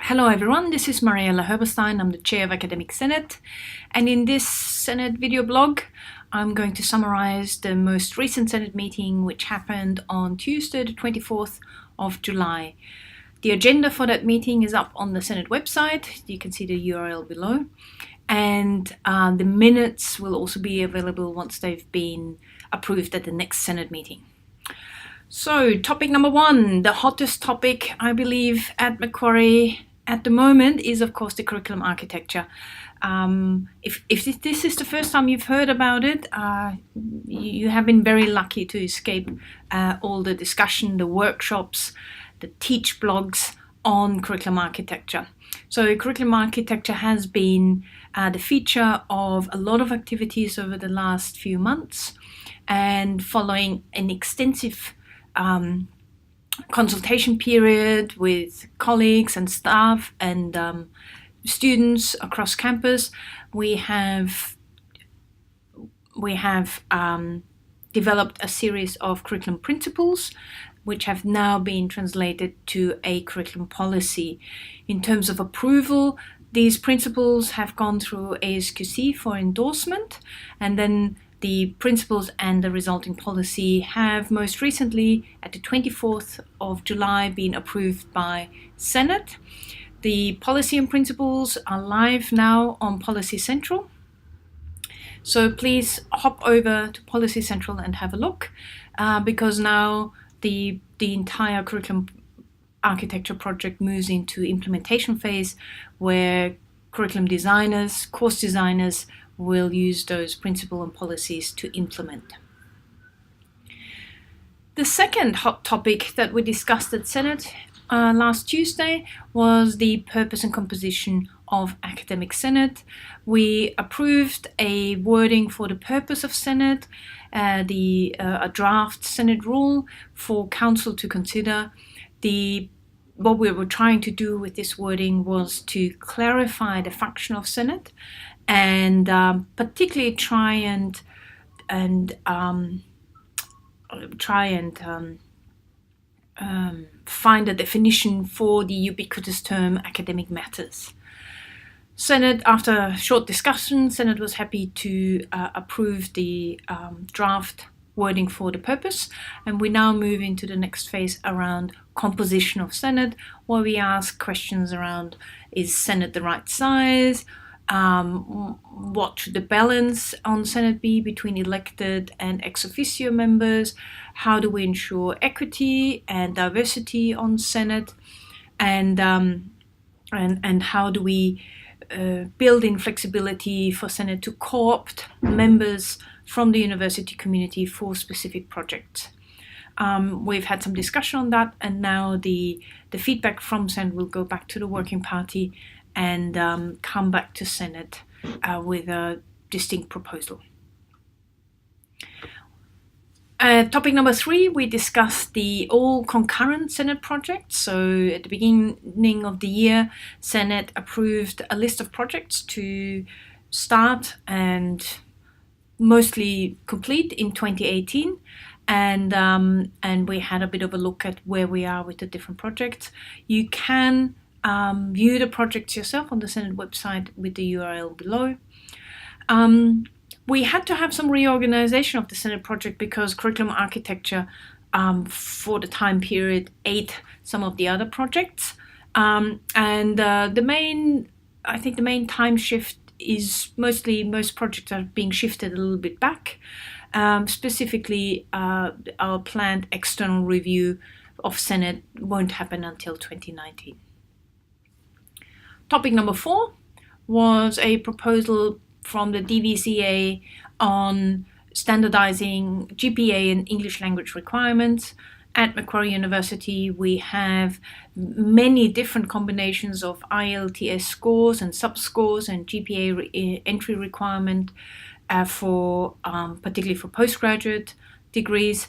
Hello everyone, this is Mariella Herberstein. I'm the Chair of Academic Senate, and in this Senate video blog I'm going to summarize the most recent Senate meeting which happened on Tuesday the 24th of July. The agenda for that meeting is up on the Senate website. You can see the URL below, and the minutes will also be available once they've been approved at the next Senate meeting. So, topic number one, the hottest topic I believe at Macquarie at the moment is of course the curriculum architecture. If this is the first time you've heard about it, you have been very lucky to escape all the discussion, the workshops, the teach blogs on curriculum architecture. So curriculum architecture has been the feature of a lot of activities over the last few months, and following an extensive consultation period with colleagues and staff and students across campus, we have developed a series of curriculum principles which have now been translated to a curriculum policy. In terms of approval, these principles have gone through ASQC for endorsement, and then the principles and the resulting policy have most recently, at the 24th of July, been approved by Senate. The policy and principles are live now on Policy Central. So please hop over to Policy Central and have a look, because now the entire curriculum architecture project moves into implementation phase, where curriculum designers, course designers, will use those principles and policies to implement. The second hot topic that we discussed at Senate last Tuesday was the purpose and composition of Academic Senate. We approved a wording for the purpose of Senate, a draft Senate rule for Council to consider. What we were trying to do with this wording was to clarify the function of Senate, and particularly try and find a definition for the ubiquitous term academic matters. Senate, after short discussion, Senate was happy to approve the draft wording for the purpose, and we now move into the next phase around composition of Senate, where we ask questions around: is Senate the right size? What should the balance on Senate be between elected and ex officio members? How do we ensure equity and diversity on Senate? And how do we build in flexibility for Senate to co-opt members from the university community for specific projects? We've had some discussion on that, and now the feedback from Senate will go back to the Working Party and come back to Senate with a distinct proposal. Topic number 3, we discussed the all concurrent Senate projects. So at the beginning of the year, Senate approved a list of projects to start and mostly complete in 2018. And we had a bit of a look at where we are with the different projects. You can view the projects yourself on the Senate website with the URL below. We had to have some reorganization of the Senate project because curriculum architecture for the time period ate some of the other projects. The main time shift is most projects are being shifted a little bit back. Specifically, our planned external review of Senate won't happen until 2019. Topic number 4 was a proposal from the DVCA on standardizing GPA and English language requirements. At Macquarie University, we have many different combinations of IELTS scores and sub-scores and GPA entry requirement particularly for postgraduate degrees.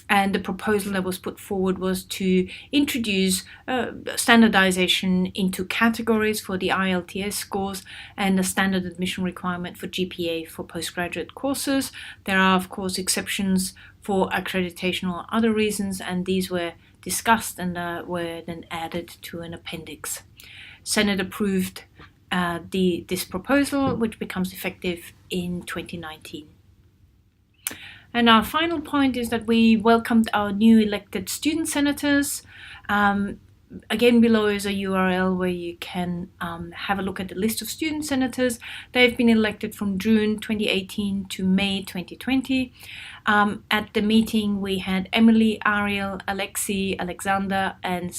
And the proposal that was put forward was to introduce standardization into categories for the IELTS scores and a standard admission requirement for GPA for postgraduate courses. There are, of course, exceptions for accreditation or other reasons, and these were discussed and were then added to an appendix. Senate approved this proposal, which becomes effective in 2019. And our final point is that we welcomed our new elected student senators. Again, below is a URL where you can have a look at the list of student senators. They've been elected from June 2018 to May 2020. At the meeting, we had Emily, Ariel, Alexi, Alexander, and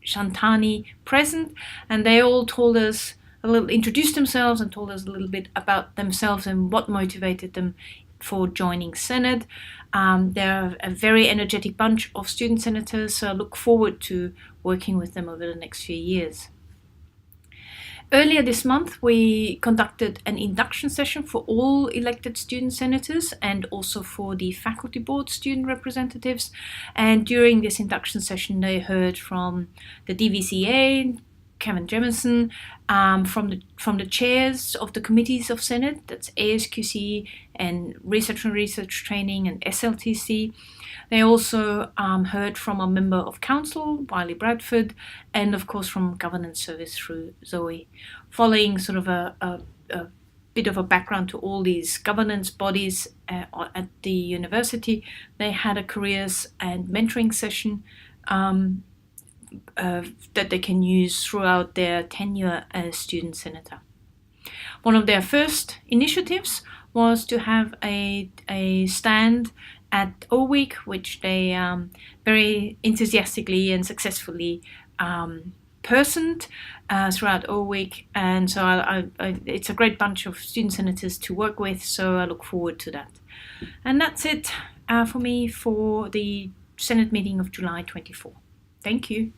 Shantani present, and they all told us introduced themselves and told us a little bit about themselves and what motivated them for joining Senate. They're a very energetic bunch of student senators, so I look forward to working with them over the next few years. Earlier this month, we conducted an induction session for all elected student senators and also for the faculty board student representatives. And during this induction session, they heard from the DVCA, Kevin Jemison, from the chairs of the committees of Senate, that's ASQC and Research Training and SLTC. They also heard from a member of council, Wiley Bradford, and of course from governance service through Zoe. Following sort of a bit of a background to all these governance bodies at the university, they had a careers and mentoring session that they can use throughout their tenure as student senator. One of their first initiatives was to have a stand at O Week, which they very enthusiastically and successfully personed throughout O Week. And so it's a great bunch of student senators to work with, so I look forward to that. And that's it for me for the Senate meeting of July 24. Thank you.